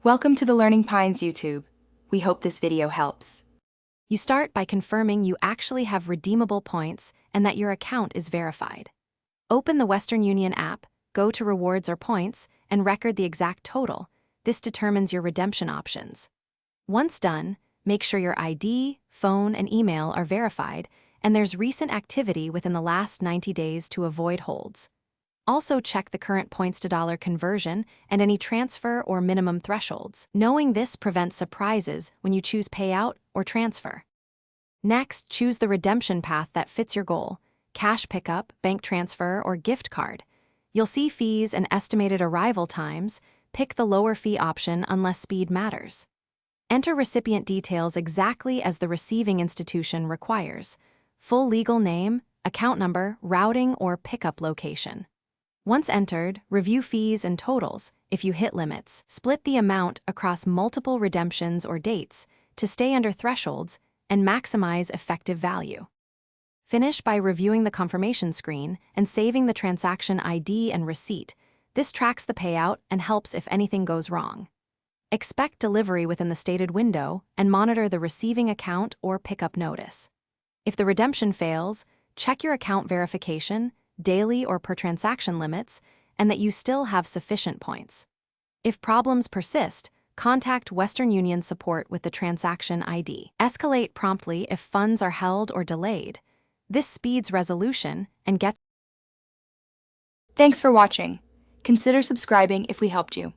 Welcome to the Learning Pines YouTube. We hope this video helps. You start by confirming you actually have redeemable points and that your account is verified. Open the Western Union app, go to Rewards or Points, and record the exact total. This determines your redemption options. Once done, make sure your ID, phone, and email are verified, and there's recent activity within the last 90 days to avoid holds. Also check the current points-to-dollar conversion and any transfer or minimum thresholds. Knowing this prevents surprises when you choose payout or transfer. Next, choose the redemption path that fits your goal: cash pickup, bank transfer, or gift card. You'll see fees and estimated arrival times. Pick the lower fee option unless speed matters. Enter recipient details exactly as the receiving institution requires: full legal name, account number, routing, or pickup location. Once entered, review fees and totals. If you hit limits, split the amount across multiple redemptions or dates to stay under thresholds and maximize effective value. Finish by reviewing the confirmation screen and saving the transaction ID and receipt. This tracks the payout and helps if anything goes wrong. Expect delivery within the stated window and monitor the receiving account or pickup notice. If the redemption fails, check your account verification, daily or per transaction limits, and that you still have sufficient points. If problems persist, contact Western Union support with the transaction ID. Escalate promptly if funds are held or delayed. This speeds resolution and gets. Thanks for watching. Consider subscribing if we helped you.